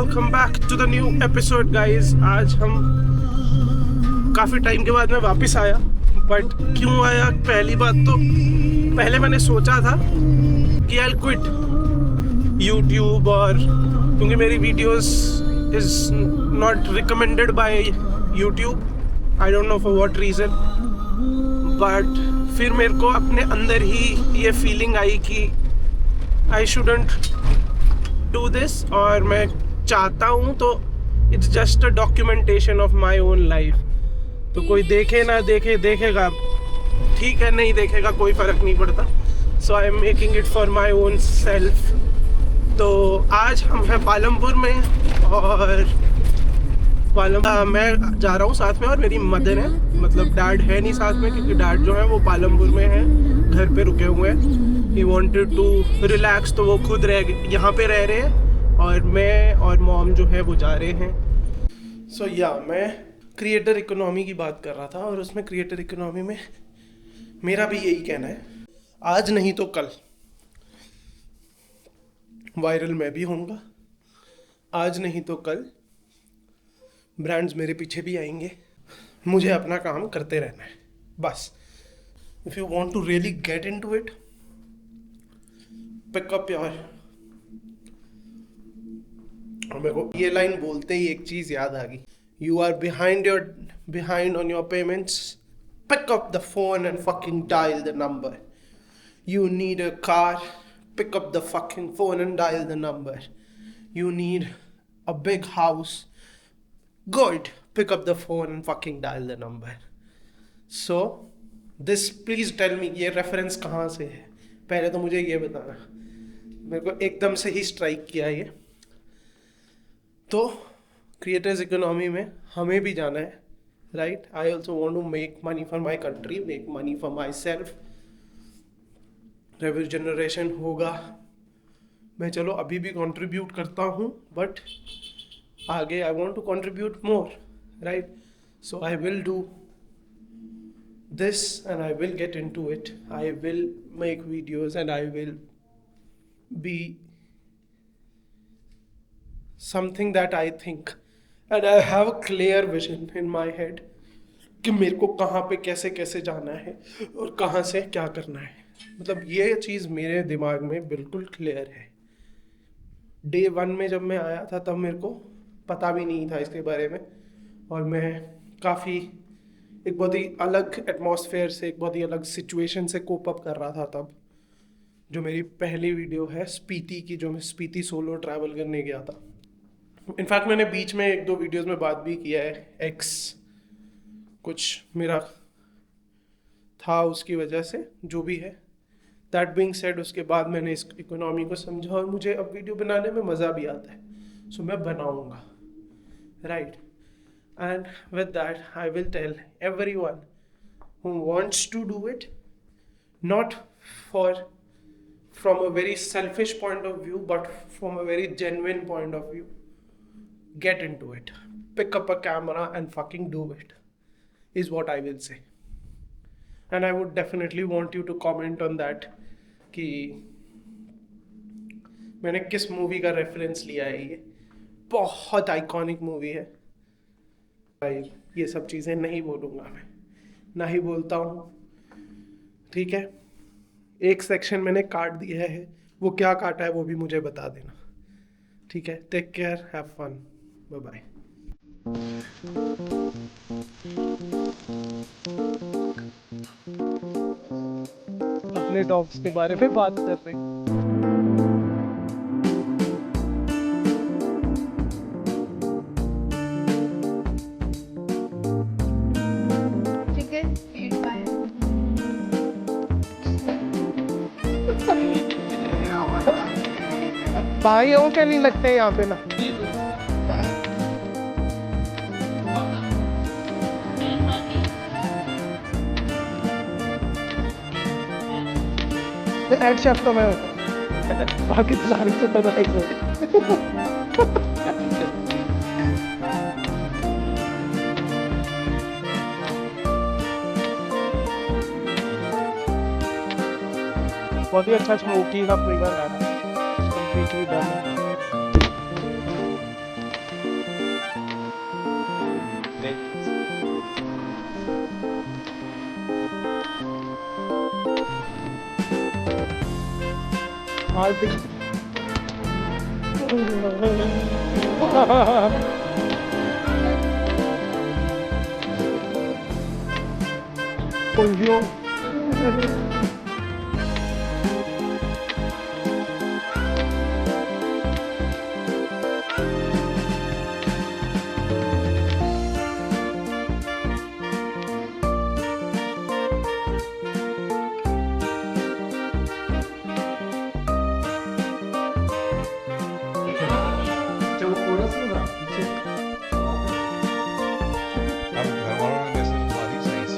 Welcome back to the new episode guys. आज हम काफ़ी टाइम के बाद मैं वापस आया। बट क्यों आया, पहली बात तो पहले मैंने सोचा था कि आई क्विट यूट्यूब, और क्योंकि मेरी videos is not recommended by YouTube, I don't know for what reason. But फिर मेरे को अपने अंदर ही ये फीलिंग आई कि आई शुडंट डू दिस, और मैं चाहता हूँ तो it's just a documentation of my own life. तो कोई देखे ना देखे, देखेगा ठीक है, नहीं देखेगा कोई फ़र्क नहीं पड़ता। So I am making it for my own self. तो आज हम हैं पालमपुर में, और मैं जा रहा हूँ साथ में, और मेरी मदर है, मतलब डैड है नहीं साथ में, क्योंकि डैड जो है वो पालमपुर में है, घर पे रुके हुए हैं। ही वॉन्टेड टू रिलैक्स, तो वो खुद यहाँ पे रह रहे हैं, और मैं और मॉम जो है वो जा रहे हैं। सो मैं क्रिएटर इकोनॉमी की बात कर रहा था, और उसमें क्रिएटर इकोनॉमी में मेरा भी यही कहना है, आज नहीं तो कल वायरल मैं भी होऊंगा, आज नहीं तो कल ब्रांड्स मेरे पीछे भी आएंगे। मुझे अपना काम करते रहना है बस। If you want to really get into it, pick up your, और मेरे को ये लाइन बोलते ही एक चीज़ याद आ गई, you are behind on your payments, pick up the phone and fucking dial the number. You need a car, pick up the fucking phone and dial the number. You need a big house, good, pick up the phone and fucking dial the number. So this, please tell me ये reference कहाँ से है, पहले तो मुझे ये बताना। मेरे को एकदम से ही स्ट्राइक किया ये। तो क्रिएटर्स इकोनॉमी में हमें भी जाना है, right. I also want to make money for my country, make money for myself. Revenue generation होगा, मैं चलो अभी भी कंट्रीब्यूट करता हूँ, बट आगे I want to contribute more, right. So I will do this and I will get into it. I will make videos and I will be something that I think, and I have a clear vision in my head कि मेरे को कहाँ पे कैसे कैसे जाना है और कहाँ से क्या करना है। मतलब ये चीज़ मेरे दिमाग में बिल्कुल क्लियर है। डे 1 में जब मैं आया था तब मेरे को पता भी नहीं था इसके बारे में, और मैं काफ़ी एक बहुत ही अलग एटमॉस्फेयर से, एक बहुत ही अलग सिचुएशन से कोप अप कर रहा था तब। जो मेरी पहली वीडियो है स्पीति की, जो मैं स्पीति सोलो ट्रैवल करने गया था। इनफैक्ट मैंने बीच में 1-2 वीडियोस में बात भी किया है, एक्स कुछ मेरा था उसकी वजह से, जो भी है। दैट बीइंग सेड, उसके बाद मैंने इस इकोनॉमी को समझा, और मुझे अब वीडियो बनाने में मज़ा भी आता है। सो मैं बनाऊँगा, right. And with that, I will tell everyone who wants to do it, not from a very selfish point of view, but from a very genuine point of view, get into it. Pick up a camera and fucking do it, is what I will say. And I would definitely want you to comment on that कि मैंने किस movie का reference लिया है। ये बहुत iconic movie है। ये सब चीज़ें नहीं बोलूँगा मैं, ना ही बोलता हूँ, ठीक है। एक सेक्शन मैंने काट दिया है, वो क्या काटा है वो भी मुझे बता देना, ठीक है। Take care, have fun, bye bye. अपने डॉग्स के बारे में बात कर रहे हैं। भाइयों के नहीं लगते हैं यहाँ पे ना। हेड शेफ तो मैं बाकी तो सारी तो पता नहीं। बहुत ही अच्छा स्मोकी का फ्लेवर आ रहा है, कंप्लीटली डन है। I think Bonjour. अब घर वालों ने मैसेज मार दी सही से।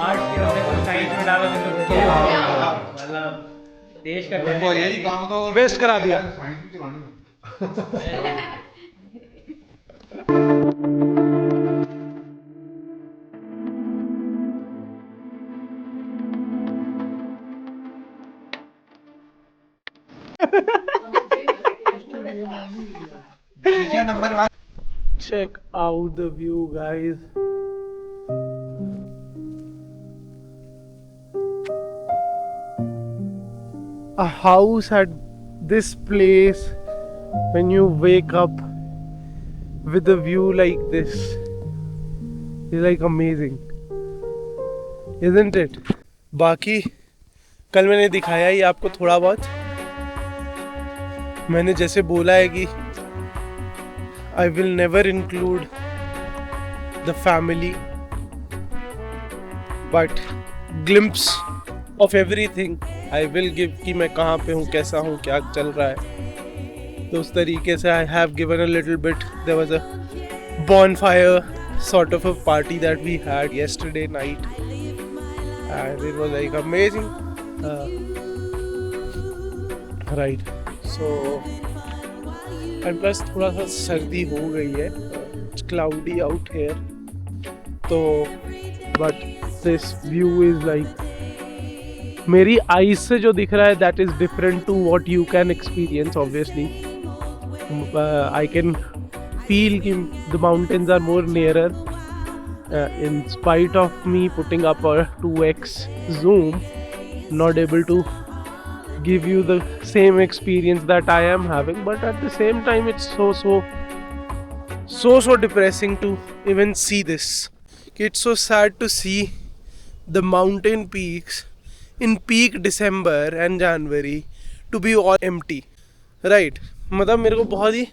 आर्ट के अपने को साइड में डालो तो क्या मतलब देश का उनको यही काम तो वेस्ट करा दिया। Check out the view, guys. A house at this place, when you wake up with a view like this, is like amazing, isn't it? बाकी कल मैंने दिखाया ही आपको थोड़ा बहुत. मैंने जैसे बोला है कि I will never include the family, but glimpse of everything I will give कि मैं कहाँ पे हूँ, कैसा हूँ, क्या चल रहा है. तो उस तरीके से I have given a little bit. There was a bonfire sort of a party that we had yesterday night, and it was like amazing. Right. So and plus थोड़ा सा सर्दी हो गई है. It's cloudy out here. तो but this view is like, मेरी eyes से जो दिख रहा है that is different to what you can experience obviously. I can feel कि the mountains are more nearer. In spite of me putting up a 2x zoom, not able to give you the same experience that I am having, but at the same time it's so depressing to even see this. It's so sad to see the mountain peaks in peak December and January to be all empty, right? मतलब मेरे को बहुत ही,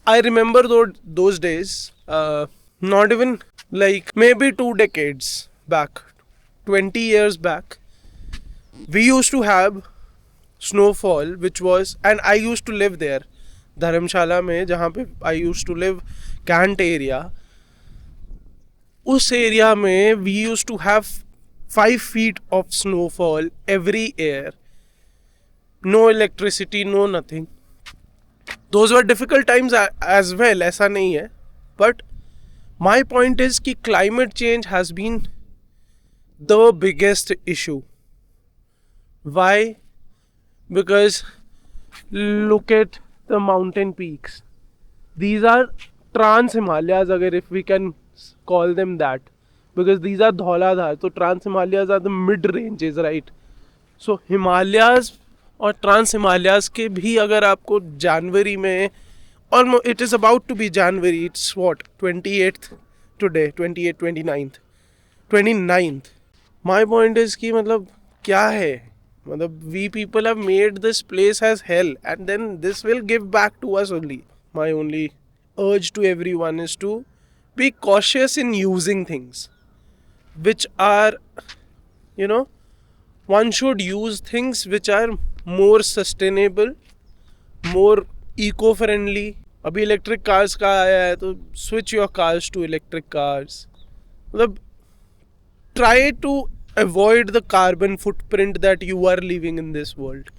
I remember those days, not even like maybe 2 decades back, 20 years back, we used to have snowfall which was, and I used to live there, धर्मशाला में जहाँ पे I used to live, Kant area. उस area में we used to have 5 feet of snowfall every year. No electricity, no nothing. Those were difficult times as well, ऐसा नहीं है. But my point is कि climate change has been the biggest issue. Why? Because look at the mountain peaks. These are trans Himalayas, agar if we can call them that, because these are Dhauladhar. So trans Himalayas are the mid ranges, right? So Himalayas और trans Himalayas के भी अगर आपको जनवरी में, और it is about to be January, it's what 28th today, 28, 29th. My point is कि मतलब क्या है, मतलब we people have made this place as hell and then this will give back to us only. My only urge to everyone is to be cautious in using things which are, you know, one should use things which are more sustainable, more eco-friendly. अभी electric cars का आया है तो switch your cars to electric cars. मतलब try to avoid the carbon footprint that you are leaving in this world,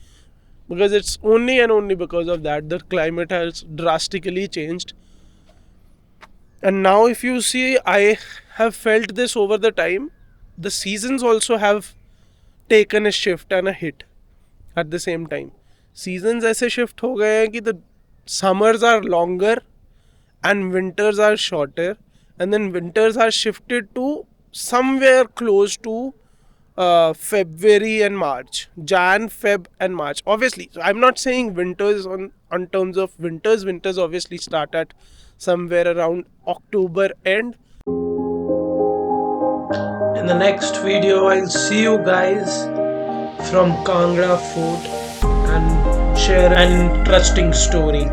because it's only and only because of that the climate has drastically changed. And now if you see, I have felt this over the time. The seasons also have taken a shift and a hit at the same time. Seasons ऐसे shift हो गए हैं कि the summers are longer and winters are shorter, and then winters are shifted to somewhere close to February and March, Jan, Feb and March. Obviously, so I'm not saying winters on terms of winters. Winters obviously start at somewhere around October end. In the next video, I'll see you guys from Kangra Fort and share an interesting story.